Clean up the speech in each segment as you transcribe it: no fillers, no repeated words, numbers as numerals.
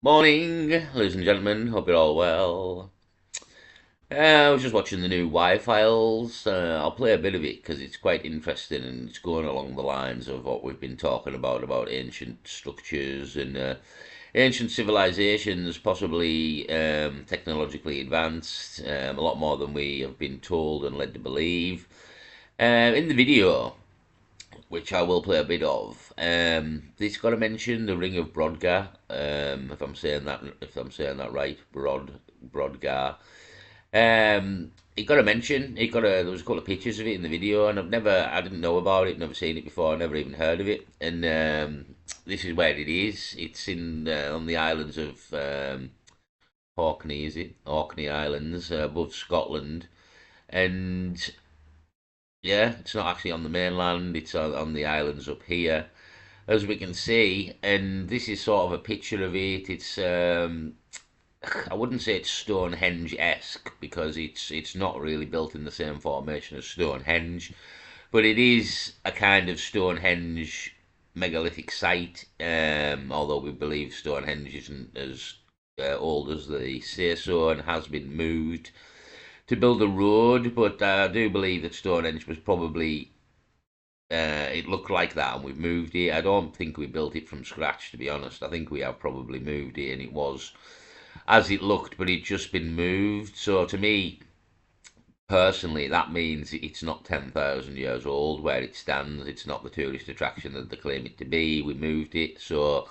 Morning, ladies and gentlemen. Hope you're all well. I was just watching the new Y-Files. I'll play a bit of it because it's quite interesting and it's going along the lines of what we've been talking about ancient structures and ancient civilizations, possibly technologically advanced, a lot more than we have been told and led to believe. In the video, which I will play a bit of. It's got to mention the Ring of Brodgar. If I'm saying that right, Brodgar. It got to mention. It got to. There was a couple of pictures of it in the video, and I didn't know about it, never seen it before, never even heard of it. And this is where it is. It's in on the islands of Orkney, is it? Orkney Islands, above Scotland, and yeah, it's not actually on the mainland, it's on the islands up here, as we can see. And this is sort of a picture of it. It's, I wouldn't say it's Stonehenge-esque because it's not really built in the same formation as Stonehenge, but it is a kind of Stonehenge megalithic site, although we believe Stonehenge isn't as old as they say so and has been moved to build a road, but I do believe that Stonehenge was probably it looked like that, and we moved it. I don't think we built it from scratch, to be honest. I think we have probably moved it, and it was as it looked, but it's just been moved. So to me, personally, that means it's not 10,000 years old where it stands. It's not the tourist attraction that they claim it to be. We moved it, so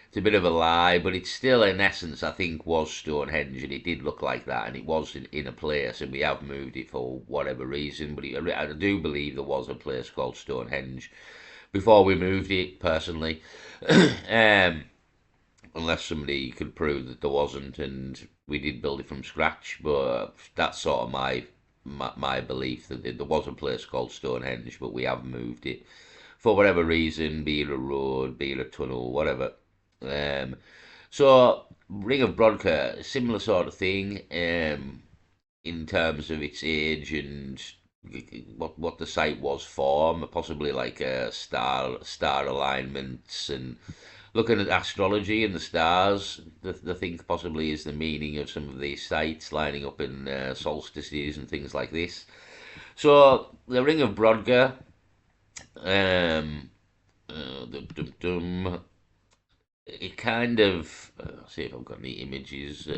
it's a bit of a lie, but it's still, in essence, I think, was Stonehenge, and it did look like that, and it was in a place, and we have moved it for whatever reason. But I do believe there was a place called Stonehenge before we moved it, personally, um, unless somebody could prove that there wasn't, and we did build it from scratch. But that's sort of my belief that there was a place called Stonehenge, but we have moved it for whatever reason, be it a road, be it a tunnel, whatever. Um, so Ring of Brodgar, similar sort of thing, in terms of its age and what the site was for, possibly like star alignments and looking at astrology and the stars. The think possibly is the meaning of some of these sites lining up in solstices and things like this. So the Ring of Brodgar, um, dum, dum, dum, it kind of see if I've got any images.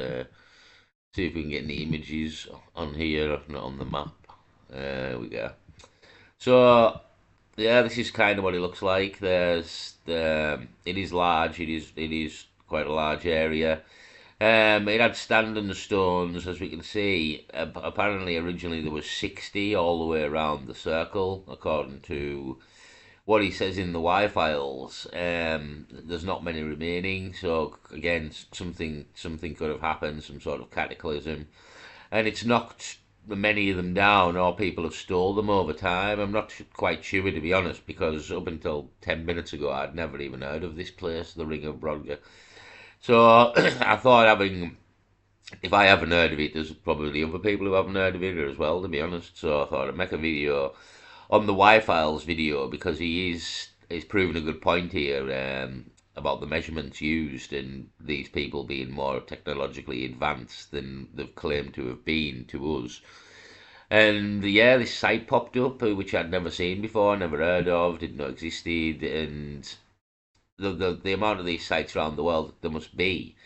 See if we can get any images on here, not on the map. There we go. So yeah, this is kind of what it looks like. It is large. It is quite a large area. It had standing stones, as we can see. Apparently, originally there was 60 all the way around the circle, according to what he says in the Y files. There's not many remaining, so again, something could have happened, some sort of cataclysm, and it's knocked many of them down, or people have stole them over time. I'm not quite sure, to be honest, because up until 10 minutes ago, I'd never even heard of this place, the Ring of Brodgar. So I thought, if I haven't heard of it, there's probably other people who haven't heard of it as well, to be honest. So I thought I'd make a video on the Y-Files video because he's proven a good point here, about the measurements used and these people being more technologically advanced than they've claimed to have been to us. And yeah, this site popped up, which I'd never seen before, never heard of, didn't know existed, and the amount of these sites around the world there must be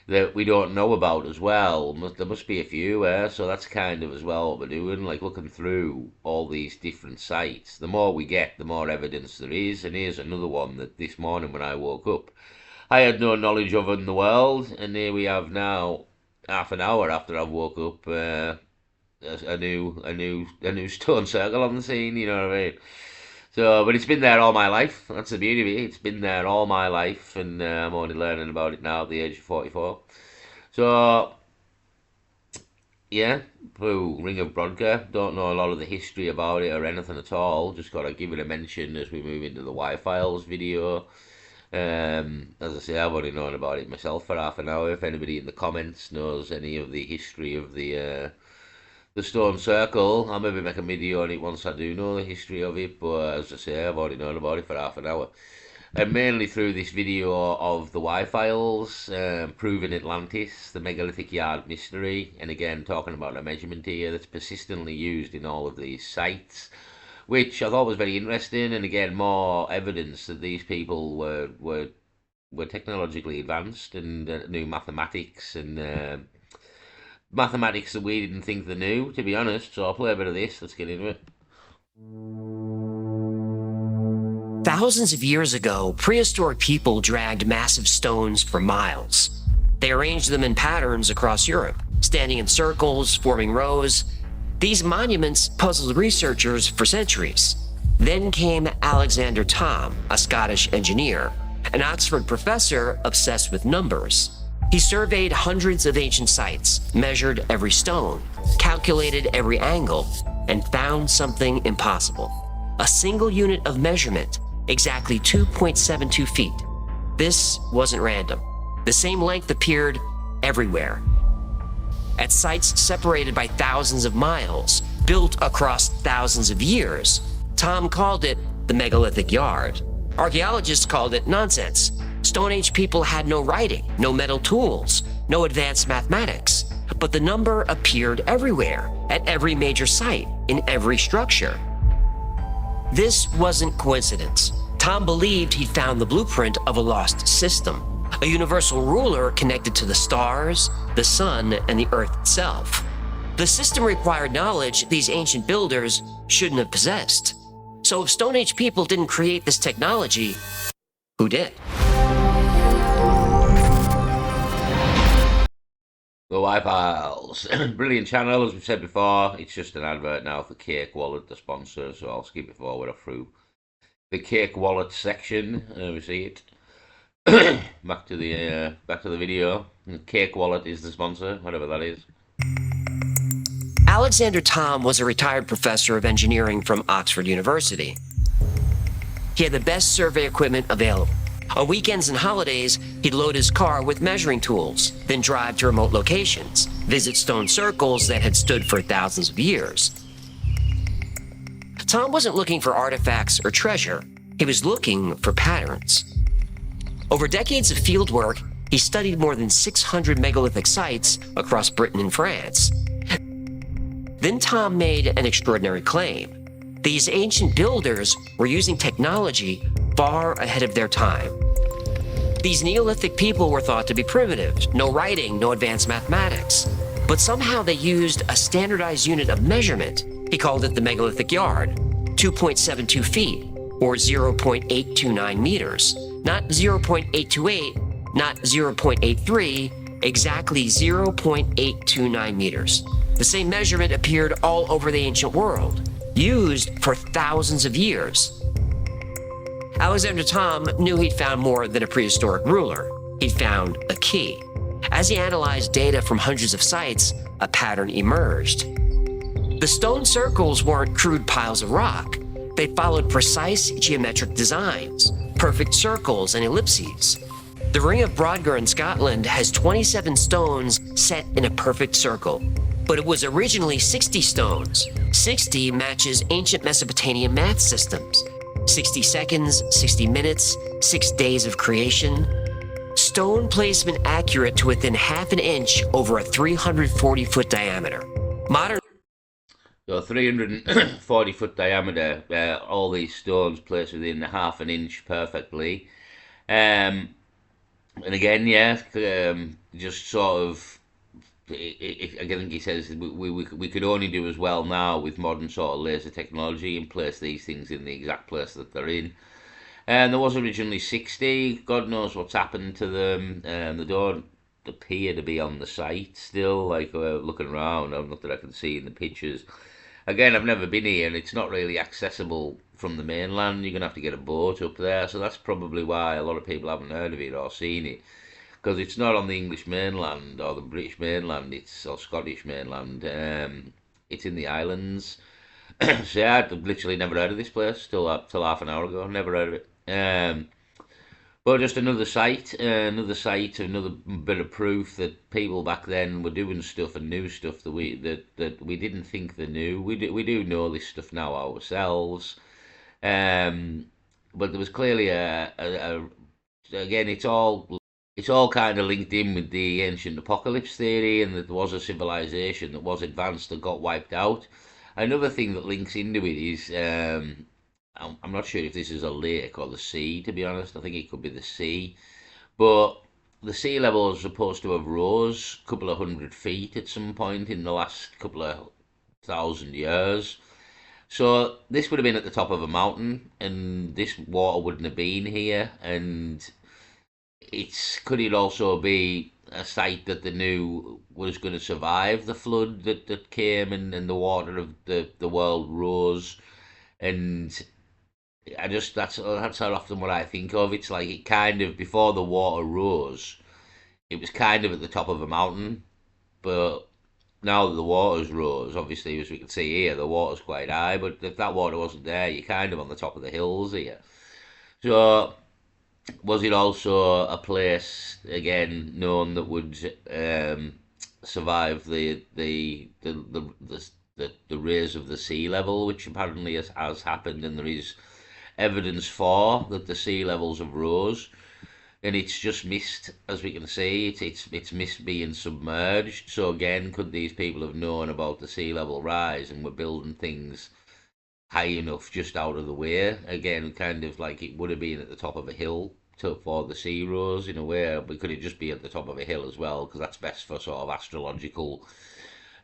that we don't know about as well. There must be a few, so that's kind of as well what we're doing, like looking through all these different sites. The more we get, the more evidence there is. And here's another one that this morning when I woke up, I had no knowledge of in the world, and here we have now, half an hour after I woke up, a new stone circle on the scene. You know what I mean? So, but it's been there all my life. That's the beauty of it. It's been there all my life, and I'm only learning about it now at the age of 44. So, yeah, Blue Ring of Brodgar. Don't know a lot of the history about it or anything at all. Just got to give it a mention as we move into the Y-Files video. As I say, I've only known about it myself for half an hour. If anybody in the comments knows any of the history of the stone circle, I'll maybe make a video on it once I do know the history of it. But as I say, I've already known about it for half an hour. and mainly through this video of the Y-files, proving Atlantis, the megalithic yard mystery, and again talking about a measurement here that's persistently used in all of these sites, which I thought was very interesting, and again more evidence that these people were technologically advanced and knew mathematics and mathematics that we didn't think they knew, to be honest. So I'll play a bit of this. Let's get into it. Thousands of years ago, prehistoric people dragged massive stones for miles. They arranged them in patterns across Europe, standing in circles, forming rows. These monuments puzzled researchers for centuries. Then came Alexander Thom, a Scottish engineer, an Oxford professor obsessed with numbers. He surveyed hundreds of ancient sites, measured every stone, calculated every angle, and found something impossible. A single unit of measurement, exactly 2.72 feet. This wasn't random. The same length appeared everywhere. At sites separated by thousands of miles, built across thousands of years, Thom called it the megalithic yard. Archaeologists called it nonsense. Stone Age people had no writing, no metal tools, no advanced mathematics, but the number appeared everywhere, at every major site, in every structure. This wasn't coincidence. Thom believed he'd found the blueprint of a lost system, a universal ruler connected to the stars, the sun, and the earth itself. The system required knowledge these ancient builders shouldn't have possessed. So if Stone Age people didn't create this technology, who did? The Y-files. Brilliant channel, as we've said before. It's just an advert now for Cake Wallet, the sponsor, so I'll skip it forward or through the Cake Wallet section. We see it. back to the video. Cake Wallet is the sponsor, whatever that is. Alexander Thom was a retired professor of engineering from Oxford University. He had the best survey equipment available. On weekends and holidays, he'd load his car with measuring tools, then drive to remote locations, visit stone circles that had stood for thousands of years. Thom wasn't looking for artifacts or treasure. He was looking for patterns. Over decades of fieldwork, he studied more than 600 megalithic sites across Britain and France. Then Thom made an extraordinary claim. These ancient builders were using technology far ahead of their time. These Neolithic people were thought to be primitive, no writing, no advanced mathematics. But somehow they used a standardized unit of measurement. He called it the megalithic yard, 2.72 feet, or 0.829 meters. Not 0.828, not 0.83, exactly 0.829 meters. The same measurement appeared all over the ancient world, used for thousands of years. Alexander Thom knew he'd found more than a prehistoric ruler. He'd found a key. As he analyzed data from hundreds of sites, a pattern emerged. The stone circles weren't crude piles of rock. They followed precise geometric designs, perfect circles and ellipses. The Ring of Brodgar in Scotland has 27 stones set in a perfect circle, but it was originally 60 stones. 60 matches ancient Mesopotamian math systems. 60 seconds, 60 minutes, 6 days of creation. Stone placement accurate to within half an inch over a 340-foot diameter. Modern. So 340-foot diameter, all these stones placed within half an inch perfectly. And again, yeah, just sort of, I think he says we could only do as well now with modern sort of laser technology and place these things in the exact place that they're in. And there was originally 60. God knows what's happened to them. They don't appear to be on the site still. Like looking around, not that I can see in the pictures. Again, I've never been here, and it's not really accessible from the mainland. You're gonna have to get a boat up there, so that's probably why a lot of people haven't heard of it or seen it, because it's not on the English mainland or the British mainland. Or Scottish mainland. It's in the islands. So yeah, I'd literally never heard of this place till half an hour ago. Never heard of it. But just another site, another bit of proof that people back then were doing stuff and knew stuff that we didn't think they knew. We do know this stuff now ourselves. but there was clearly again, it's all kind of linked in with the ancient apocalypse theory, and that there was a civilization that was advanced that got wiped out. Another thing that links into it is I'm not sure if this is a lake or the sea. To be honest, I think it could be the sea, but the sea level is supposed to have rose a couple of 100 feet at some point in the last couple of 1,000 years. So this would have been at the top of a mountain, and this water wouldn't have been here. And could it also be a site that they knew was going to survive the flood that came, and the water of the world rose? And that's how often what I think of. It's like it kind of before the water rose, it was kind of at the top of a mountain, but now that the water's rose, obviously, as we can see here, the water's quite high. But if that water wasn't there, you're kind of on the top of the hills here. So, was it also a place again known that would survive the rise of the sea level, which apparently has happened, and there is evidence for that the sea levels have rose, and it's just missed, as we can see. It's missed being submerged. So again, could these people have known about the sea level rise and were building things high enough just out of the way? Again, kind of like it would have been at the top of a hill for the sea rose in a way, but could it just be at the top of a hill as well? Because that's best for sort of astrological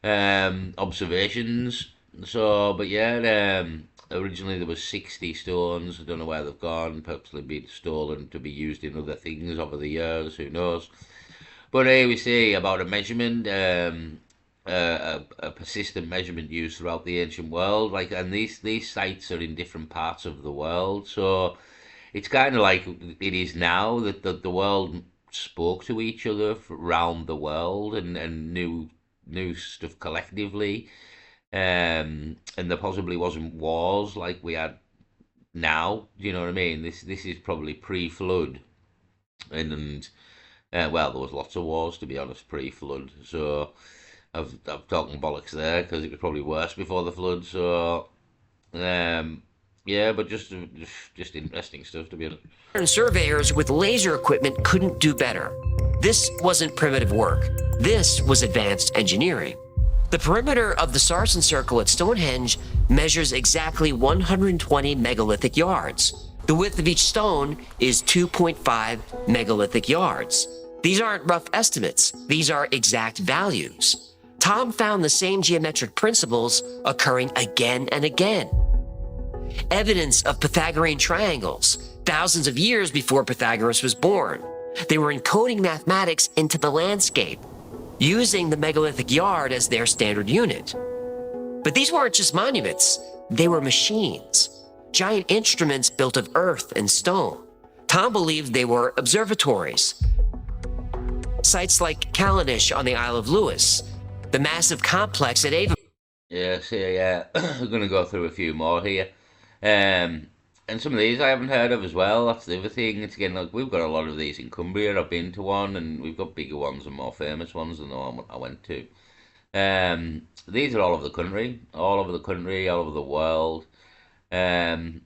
observations. So, but yeah, originally there was 60 stones. I don't know where they've gone. Perhaps they've been stolen to be used in other things over the years. Who knows? But here we see about a measurement, a persistent measurement used throughout the ancient world. Like, and these sites are in different parts of the world. So it's kind of like it is now that the world spoke to each other around the world, and knew stuff collectively. And there possibly wasn't wars like we had now. Do you know what I mean? This is probably pre-flood, and well, there was lots of wars, to be honest, pre-flood. So I've talking bollocks there, because it was probably worse before the flood. So yeah, but just interesting stuff, to be honest. Surveyors with laser equipment couldn't do better. This wasn't primitive work. This was advanced engineering. The perimeter of the Sarsen Circle at Stonehenge measures exactly 120 megalithic yards. The width of each stone is 2.5 megalithic yards. These aren't rough estimates. These are exact values. Tom found the same geometric principles occurring again and again. Evidence of Pythagorean triangles, thousands of years before Pythagoras was born. They were encoding mathematics into the landscape, using the megalithic yard as their standard unit. But these weren't just monuments, they were machines, giant instruments built of earth and stone. Tom believed they were observatories. Sites like Callanish on the Isle of Lewis, the massive complex at Ava. Yeah, so yeah, we're going to go through a few more here. And some of these I haven't heard of as well. That's the other thing. It's again, like, we've got a lot of these in Cumbria. I've been to one, and we've got bigger ones and more famous ones than the one I went to. These are all over the country, all over the country, all over the world. Um,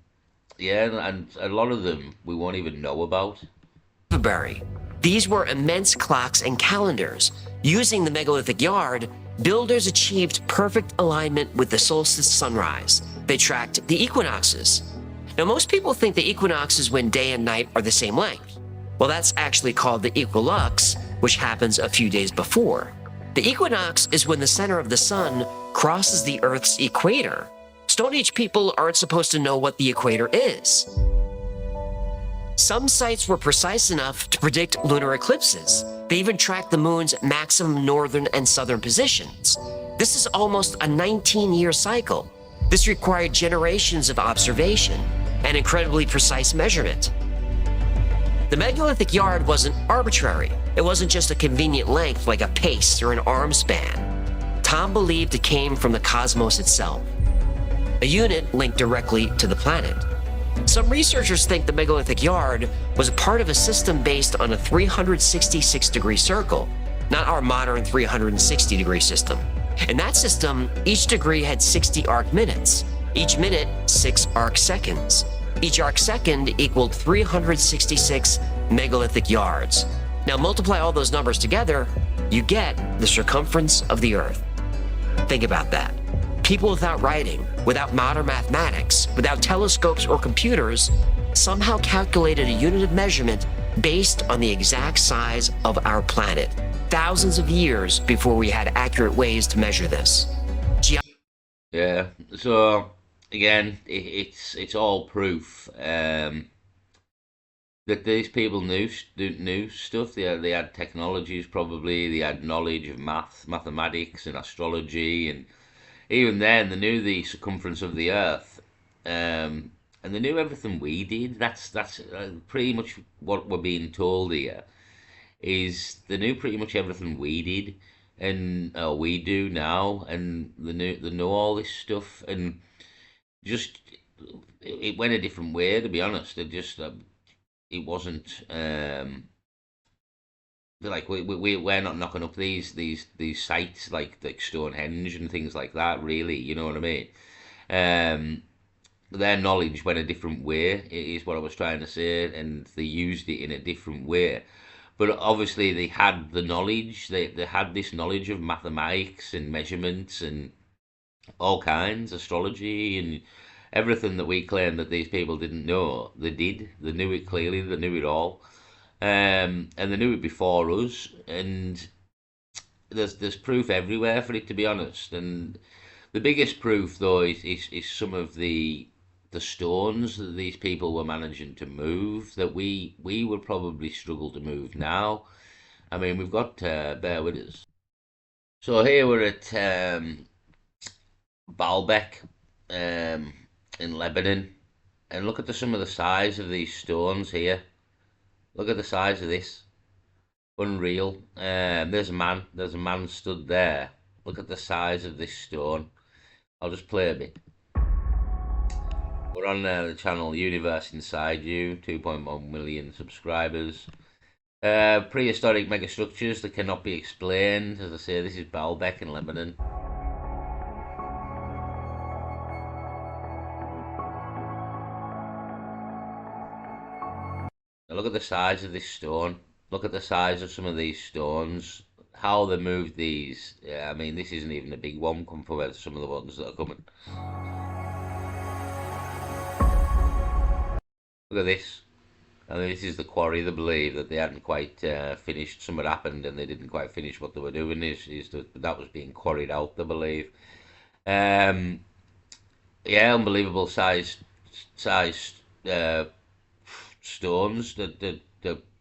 yeah, and a lot of them we won't even know about. These were immense clocks and calendars. Using the megalithic yard, builders achieved perfect alignment with the solstice sunrise. They tracked the equinoxes. Now, most people think the equinox is when day and night are the same length. Well, that's actually called the equilux, which happens a few days before. The equinox is when the center of the sun crosses the Earth's equator. Stone Age people aren't supposed to know what the equator is. Some sites were precise enough to predict lunar eclipses. They even tracked the moon's maximum northern and southern positions. This is almost a 19-year cycle. This required generations of observation and incredibly precise measurement. The megalithic yard wasn't arbitrary. It wasn't just a convenient length like a pace or an arm span. Tom believed it came from the cosmos itself, a unit linked directly to the planet. Some researchers think the megalithic yard was part of a system based on a 366-degree circle, not our modern 360-degree system. In that system, each degree had 60 arc minutes, each minute 6 arc seconds. Each arc second equaled 366 megalithic yards. Now multiply all those numbers together, you get the circumference of the Earth. Think about that. People without writing, without modern mathematics, without telescopes or computers, somehow calculated a unit of measurement based on the exact size of our planet, thousands of years before we had accurate ways to measure this. Yeah. So again, it's all proof that these people knew stuff. They had technologies, probably they had knowledge of mathematics, and astrology, and even then they knew the circumference of the Earth, and they knew everything we did. That's pretty much what we're being told here. Is they knew pretty much everything we did, and we do now, and they know all this stuff, and just it went a different way. To be honest, it wasn't like we're not knocking up these sites like Stonehenge and things like that. Really, you know what I mean? Um, their knowledge went a different way. Is what I was trying to say, and they used it in a different way. But obviously, they had the knowledge. They had this knowledge of mathematics and measurements and all kinds, astrology and everything that we claim that these people didn't know. They did. They knew it clearly. They knew it all, and they knew it before us. And there's proof everywhere for it, to be honest. And the biggest proof, though, is some of the stones that these people were managing to move that we would probably struggle to move now. I mean, we've got bear with us. So here we're at Baalbek, in Lebanon, and look at some of the size of these stones here. Look at the size of this. Unreal. There's a man. There's a man stood there. Look at the size of this stone. I'll just play a bit. We're on the channel Universe Inside You, 2.1 million subscribers. Prehistoric megastructures that cannot be explained. As I say, this is Baalbek in Lebanon. Now look at the size of this stone. Look at the size of some of these stones. How they moved these. Yeah, I mean, this isn't even a big one compared to some of the ones that are coming. Look at this. I mean, this is the quarry. They believe that they hadn't quite finished. Something happened and they didn't quite finish what they were doing. Is that was being quarried out, they believe. Um, yeah, unbelievable size uh, stones. I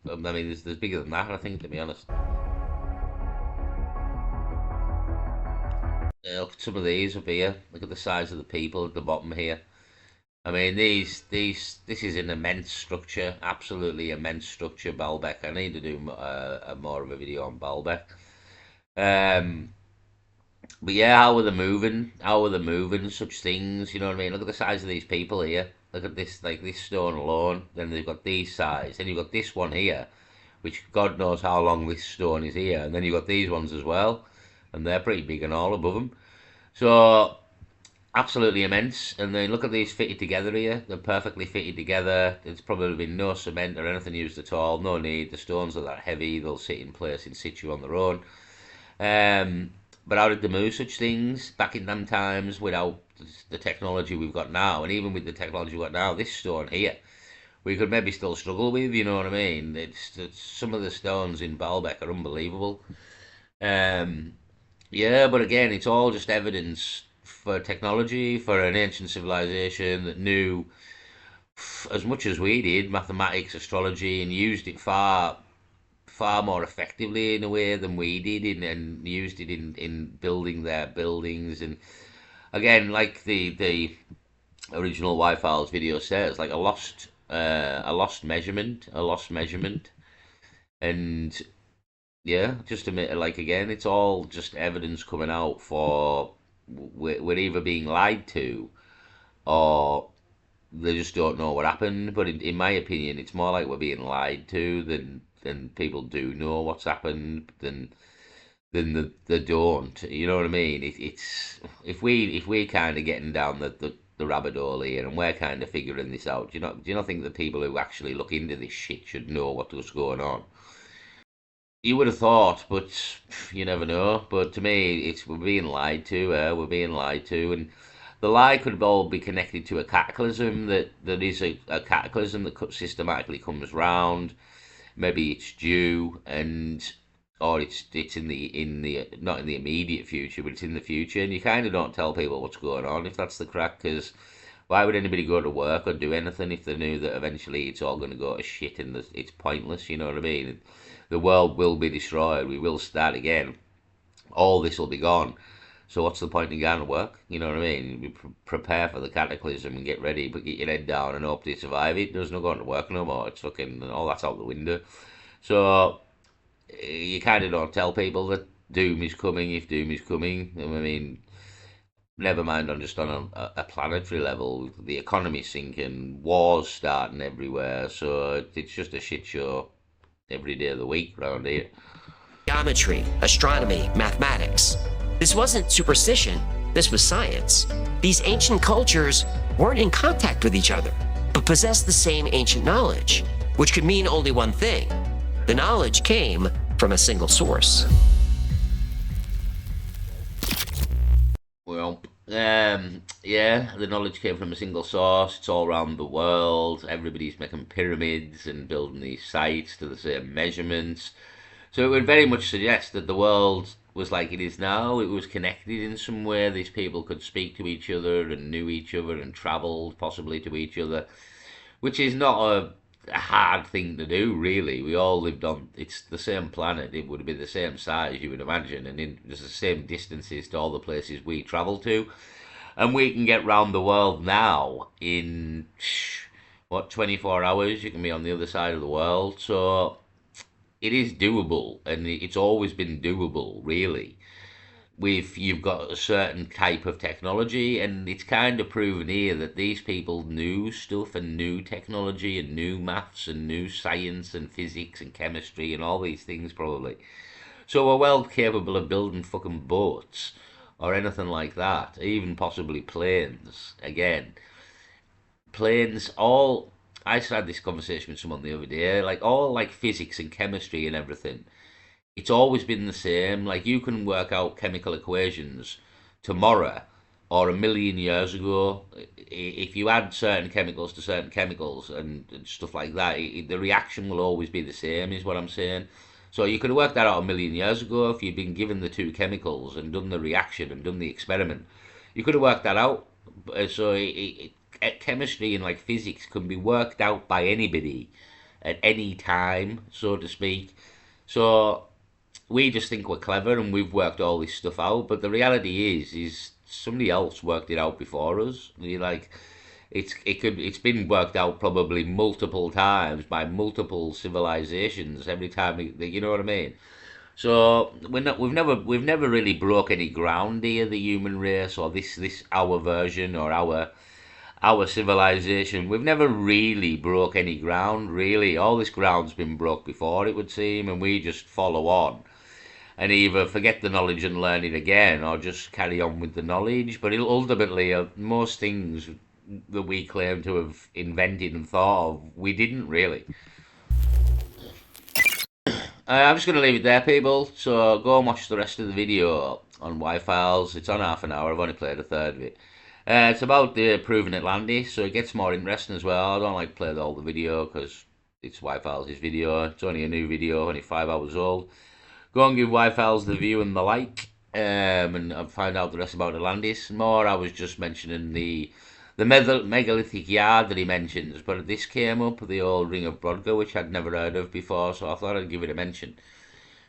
mean, there's bigger than that, I think, to be honest. Look at some of these up here. Look at the size of the people at the bottom here. I mean, this is an immense structure, absolutely immense structure, Baalbek. I need to do more of a video on Baalbek. Um, but yeah, how are they moving? How are they moving such things? You know what I mean? Look at the size of these people here. Look at this, like this stone alone. Then they've got these size. Then you've got this one here, which God knows how long this stone is here. And then you've got these ones as well, and they're pretty big and all above them. So absolutely immense. And then look at these fitted together here. They're perfectly fitted together. There's probably been no cement or anything used at all. No need. The stones are that heavy. They'll sit in place in situ on their own. But how did they move such things back in them times without the technology we've got now? And even with the technology we've got now, this stone here, we could maybe still struggle with, you know what I mean? It's some of the stones in Baalbek are unbelievable. Um, yeah, but again, it's all just evidence for technology, for an ancient civilization that knew as much as we did, mathematics, astrology, and used it far more effectively in a way than we did, and used it in building their buildings. And again, like the original Y-Files video says, like a lost measurement, and yeah, just admit, like again, it's all just evidence coming out for we're either being lied to or they just don't know what happened. But in my opinion, it's more like we're being lied to than people do know what's happened than they don't. You know what I mean? It's if we kind of getting down the the rabbit hole here, and we're kind of figuring this out. Do you not think that people who actually look into this shit should know what's going on? You would have thought, but you never know. But to me, it's we're being lied to. We're being lied to, and the lie could all be connected to a cataclysm that is a cataclysm that systematically comes round. Maybe it's due, and or it's in the not in the immediate future, but it's in the future, and you kind of don't tell people what's going on if that's the crack, because why would anybody go to work or do anything if they knew that eventually it's all going to go to shit and it's pointless? You know what I mean? The world will be destroyed. We will start again. All this will be gone. So what's the point in going to work? You know what I mean? You prepare for the cataclysm and get ready, but get your head down and hope to survive it. There's no going to work no more. It's fucking all that's out the window. So you kind of don't tell people that doom is coming if doom is coming. I mean, never mind on just on a planetary level, the economy's sinking, wars starting everywhere. So it's just a shit show every day of the week around here. Geometry, astronomy, mathematics. This wasn't superstition, this was science. These ancient cultures weren't in contact with each other, but possessed the same ancient knowledge, which could mean only one thing. The knowledge came from a single source. Well, yeah, the knowledge came from a single source. It's all around the world. Everybody's making pyramids and building these sites to the same measurements. So it would very much suggest that the world was like it is now. It was connected in some way. These people could speak to each other and knew each other and travelled possibly to each other, which is not a hard thing to do, really. We all lived on, it's the same planet. It would have been the same size, you would imagine, and there's the same distances to all the places we travel to. And we can get round the world now in, what, 24 hours? You can be on the other side of the world. So it is doable, and it's always been doable, really. With you've got a certain type of technology, and it's kind of proven here that these people knew stuff and knew technology and knew maths and knew science and physics and chemistry and all these things probably. So we're well capable of building fucking boats or anything like that, even possibly planes. Again, planes all. I just had this conversation with someone the other day, like all like physics and chemistry and everything, it's always been the same. Like you can work out chemical equations tomorrow or a million years ago. If you add certain chemicals to certain chemicals and stuff like that, the reaction will always be the same, is what I'm saying. So you could have worked that out a million years ago if you'd been given the two chemicals and done the reaction and done the experiment. You could have worked that out. So chemistry and like physics can be worked out by anybody at any time, so to speak. So we just think we're clever and we've worked all this stuff out, but the reality is somebody else worked it out before us. Like it's been worked out probably multiple times by multiple civilizations every time you know what I mean. So we've never really broke any ground here, the human race, or this our version or our civilization. We've never really broke any ground, really. All this ground's been broke before, it would seem, and we just follow on and either forget the knowledge and learn it again or just carry on with the knowledge. But ultimately, most things that we claim to have invented and thought of, we didn't really. I'm just going to leave it there, people. So go and watch the rest of the video on Y-Files. It's on half an hour. I've only played a third of it. It's about the proven Atlantis, so it gets more interesting as well. I don't like to play all the video because it's Y-Files' video. It's only a new video, only 5 hours old. Go and give Y-Files the view and the like, and I'll find out the rest about Atlantis. More, I was just mentioning the megalithic yard that he mentions, but this came up, the old Ring of Brodgar, which I'd never heard of before, so I thought I'd give it a mention.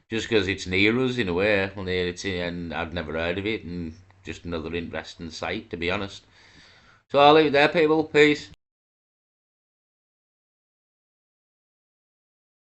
Just because it's near us, in a way, and I'd never heard of it, and just another interesting sight, to be honest. So I'll leave it there, people. Peace.